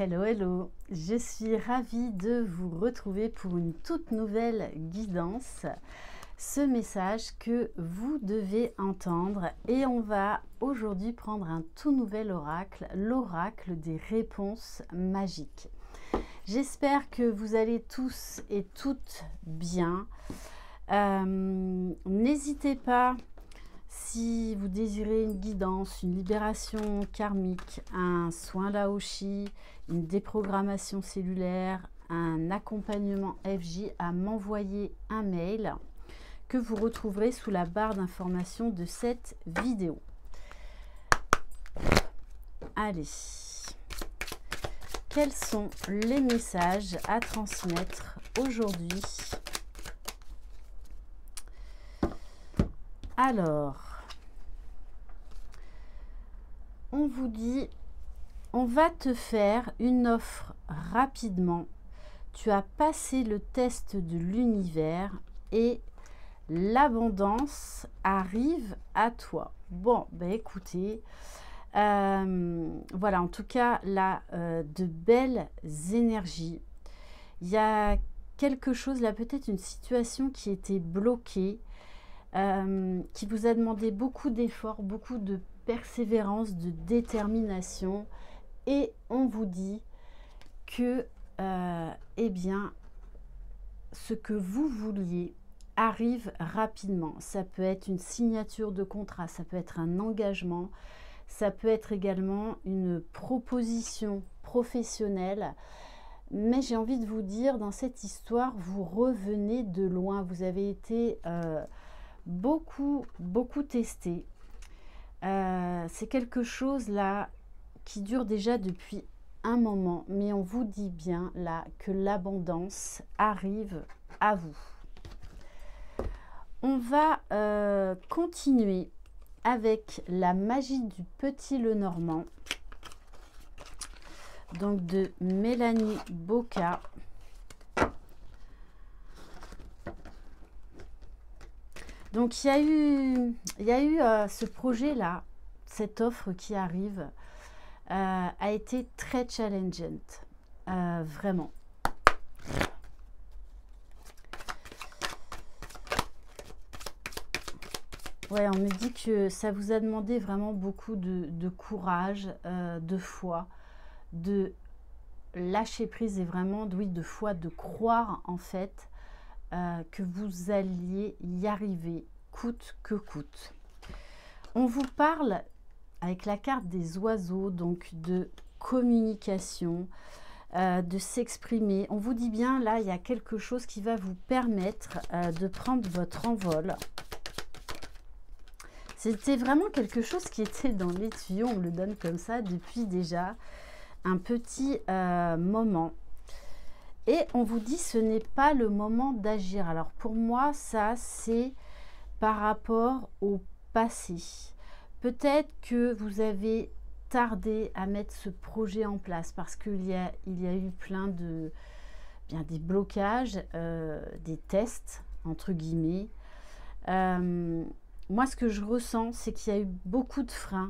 Hello, hello! Je suis ravie de vous retrouver pour une toute nouvelle guidance. Ce message que vous devez entendre et on va aujourd'hui prendre un tout nouvel oracle, l'oracle des réponses magiques. J'espère que vous allez tous et toutes bien. N'hésitez pas, si vous désirez une guidance, une libération karmique, un soin Laoshi, une déprogrammation cellulaire, un accompagnement FJ, à m'envoyer un mail que vous retrouverez sous la barre d'information de cette vidéo. Allez, quels sont les messages à transmettre aujourd'hui? Alors, on vous dit, on va te faire une offre rapidement. Tu as passé le test de l'univers et l'abondance arrive à toi. Bon, ben écoutez, voilà, en tout cas, là, de belles énergies. Il y a quelque chose, là, peut-être une situation qui était bloquée, qui vous a demandé beaucoup d'efforts, beaucoup de persévérance, de détermination. Et on vous dit que, eh bien, ce que vous vouliez arrive rapidement. Ça peut être une signature de contrat, ça peut être un engagement, ça peut être également une proposition professionnelle. Mais j'ai envie de vous dire, dans cette histoire, vous revenez de loin. Vous avez été beaucoup testé. C'est quelque chose là qui dure déjà depuis un moment, mais on vous dit bien là que l'abondance arrive à vous. On va continuer avec la magie du Petit Lenormand, donc de Mélanie Boca. Donc il y a eu ce projet là, cette offre qui arrive a été très challengeante, vraiment. Ouais, on me dit que ça vous a demandé vraiment beaucoup de courage, de foi, de lâcher prise et vraiment, oui, de foi, de croire en fait que vous alliez y arriver coûte que coûte. On vous parle avec la carte des oiseaux, donc de communication, de s'exprimer. On vous dit bien, là, il y a quelque chose qui va vous permettre de prendre votre envol. C'était vraiment quelque chose qui était dans les tuyaux, on me le donne comme ça depuis déjà un petit moment. Et on vous dit, ce n'est pas le moment d'agir. Alors pour moi, ça, c'est par rapport au passé. Peut-être que vous avez tardé à mettre ce projet en place parce qu'il y a eu plein de, bien, des blocages, des tests, entre guillemets. Moi, ce que je ressens, c'est qu'il y a eu beaucoup de freins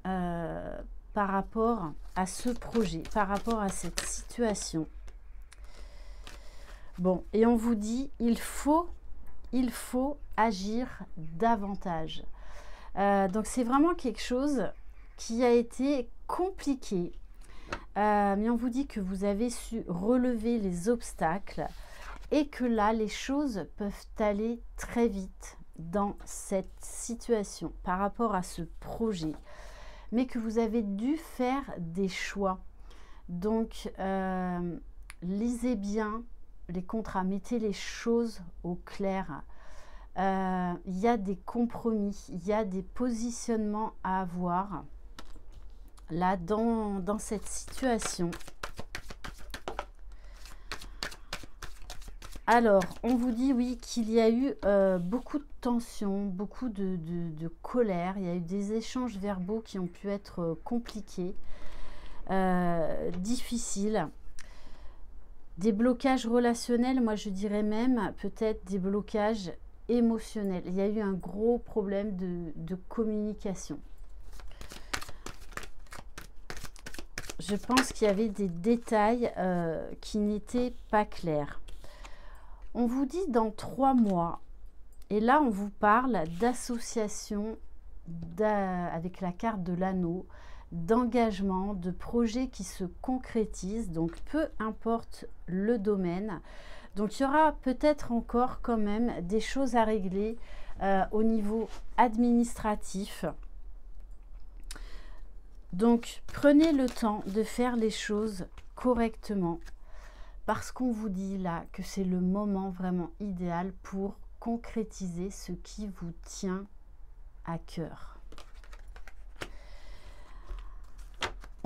par rapport à ce projet, par rapport à cette situation. Bon, et on vous dit, il faut agir davantage. Donc, c'est vraiment quelque chose qui a été compliqué. Mais on vous dit que vous avez su relever les obstacles et que là, les choses peuvent aller très vite dans cette situation par rapport à ce projet. Mais que vous avez dû faire des choix. Donc, lisez bien les contrats, mettez les choses au clair. Il y a des compromis, il y a des positionnements à avoir là dans cette situation. Alors, on vous dit oui qu'il y a eu beaucoup de tensions, beaucoup de colère. Il y a eu des échanges verbaux qui ont pu être compliqués, difficiles. Des blocages relationnels, moi je dirais même peut-être des blocages émotionnels. Il y a eu un gros problème de communication. je pense qu'il y avait des détails qui n'étaient pas clairs. On vous dit dans 3 mois, et là on vous parle d'association avec la carte de l'anneau, d'engagement, de projets qui se concrétisent, donc peu importe le domaine. Donc il y aura peut-être encore quand même des choses à régler au niveau administratif. Donc prenez le temps de faire les choses correctement, parce qu'on vous dit là que c'est le moment vraiment idéal pour concrétiser ce qui vous tient à cœur.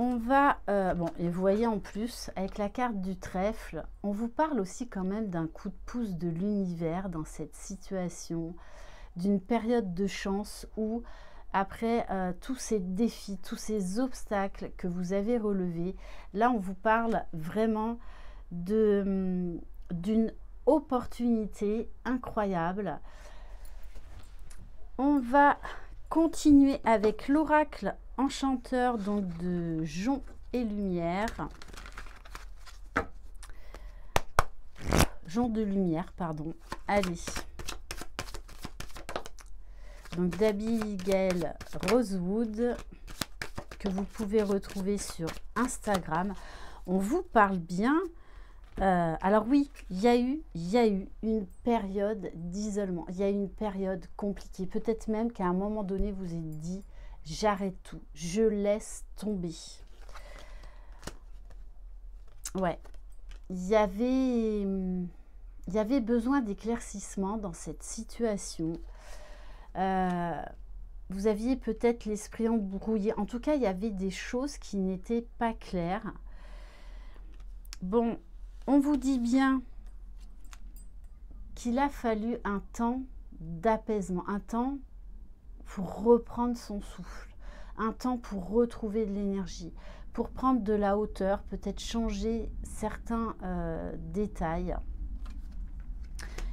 On va, bon, et vous voyez en plus, avec la carte du trèfle, on vous parle aussi quand même d'un coup de pouce de l'univers dans cette situation, d'une période de chance où, après tous ces défis, tous ces obstacles que vous avez relevés, là on vous parle vraiment d'une opportunité incroyable. On va continuer avec l'oracle enchanteur donc de Jonc et Lumière. Jonc de Lumière, pardon. Allez. Donc d'Abigail Rosewood, que vous pouvez retrouver sur Instagram. On vous parle bien. Alors oui, il y a eu une période d'isolement. Il y a eu une période compliquée. Peut-être même qu'à un moment donné, vous avez dit, j'arrête tout, je laisse tomber. Ouais, il y avait besoin d'éclaircissement dans cette situation. Vous aviez peut-être l'esprit embrouillé. En tout cas, il y avait des choses qui n'étaient pas claires. Bon, on vous dit bien qu'il a fallu un temps d'apaisement, un temps pour reprendre son souffle, un temps pour retrouver de l'énergie, pour prendre de la hauteur, peut-être changer certains détails.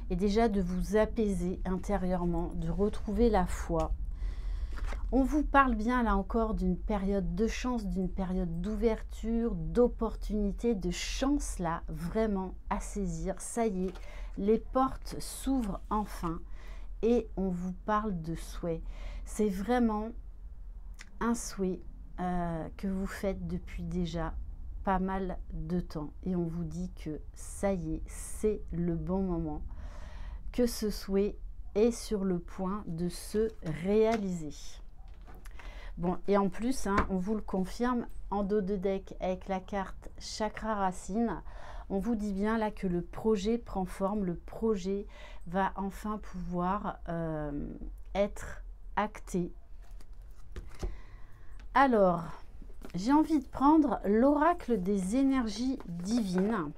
Et déjà de vous apaiser intérieurement, de retrouver la foi. On vous parle bien là encore d'une période de chance, d'une période d'ouverture, d'opportunité, de chance là, vraiment à saisir. Ça y est, les portes s'ouvrent enfin et on vous parle de souhait. C'est vraiment un souhait que vous faites depuis déjà pas mal de temps. Et on vous dit que ça y est, c'est le bon moment, que ce souhait est sur le point de se réaliser. Bon, et en plus, hein, on vous le confirme, en dos de deck avec la carte Chakra Racine, on vous dit bien là que le projet prend forme, le projet va enfin pouvoir être acté. Alors, j'ai envie de prendre l'oracle des énergies divines.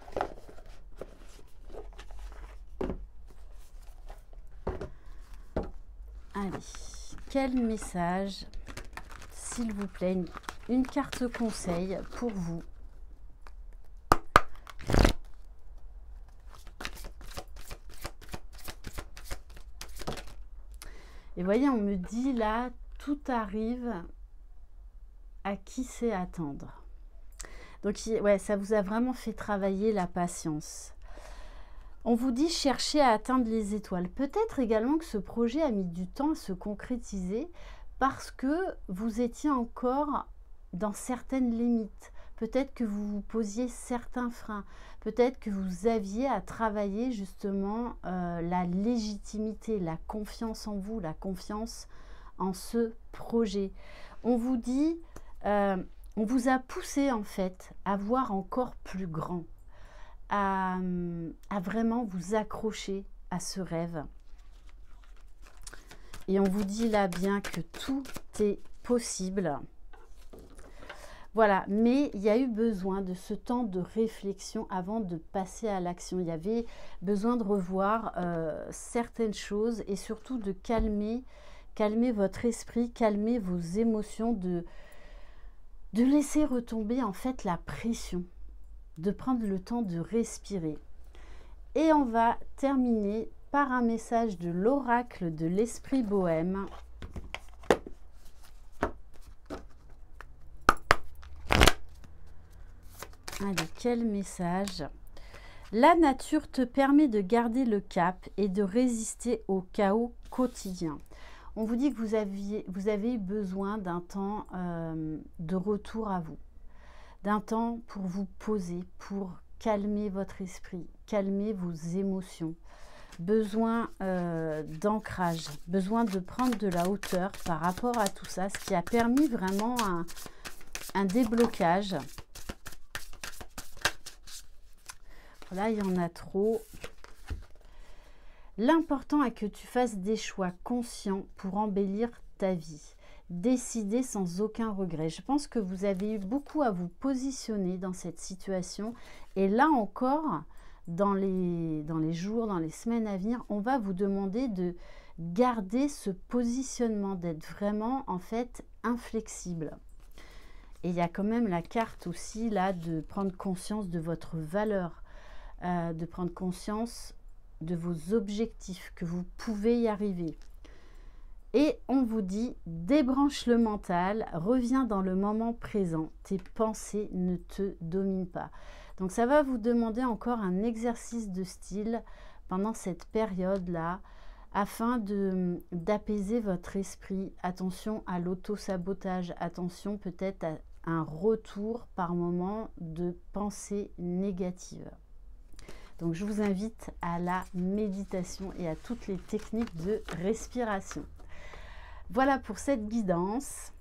Allez, quel message, s'il vous plaît, une carte conseil pour vous. Et voyez, on me dit là, tout arrive à qui sait attendre. Donc, ouais, ça vous a vraiment fait travailler la patience. On vous dit chercher à atteindre les étoiles. Peut-être également que ce projet a mis du temps à se concrétiser parce que vous étiez encore dans certaines limites. Peut-être que vous vous posiez certains freins. Peut-être que vous aviez à travailler justement la légitimité, la confiance en vous, la confiance en ce projet. On vous dit, on vous a poussé en fait à voir encore plus grand. À vraiment vous accrocher à ce rêve. Et on vous dit là bien que tout est possible. Voilà, mais il y a eu besoin de ce temps de réflexion avant de passer à l'action. Il y avait besoin de revoir certaines choses et surtout de calmer votre esprit, calmer vos émotions, de laisser retomber en fait la pression, de prendre le temps de respirer. Et on va terminer par un message de l'oracle de l'esprit bohème. Allez, quel message? La nature te permet de garder le cap et de résister au chaos quotidien. On vous dit que vous avez besoin d'un temps de retour à vous, d'un temps pour vous poser, pour calmer votre esprit, calmer vos émotions. Besoin d'ancrage, besoin de prendre de la hauteur par rapport à tout ça, ce qui a permis vraiment un déblocage. Là, il y en a trop. L'important est que tu fasses des choix conscients pour embellir ta vie. Décider sans aucun regret. Je pense que vous avez eu beaucoup à vous positionner dans cette situation. Et là encore, dans les jours, dans les semaines à venir, on va vous demander de garder ce positionnement, d'être vraiment en fait inflexible. Et il y a quand même la carte aussi là de prendre conscience de votre valeur. De prendre conscience de vos objectifs, que vous pouvez y arriver. Et on vous dit, débranche le mental, reviens dans le moment présent, tes pensées ne te dominent pas. Donc ça va vous demander encore un exercice de style pendant cette période-là, afin d'apaiser votre esprit. Attention à l'auto-sabotage, attention peut-être à un retour par moment de pensées négatives. Donc, je vous invite à la méditation et à toutes les techniques de respiration. Voilà pour cette guidance.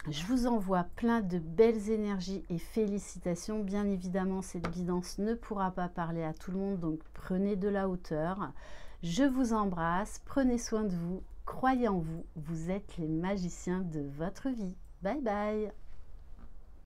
Je vous envoie plein de belles énergies et félicitations. Bien évidemment, cette guidance ne pourra pas parler à tout le monde, donc prenez de la hauteur. Je vous embrasse, prenez soin de vous, croyez en vous, vous êtes les magiciens de votre vie. Bye bye!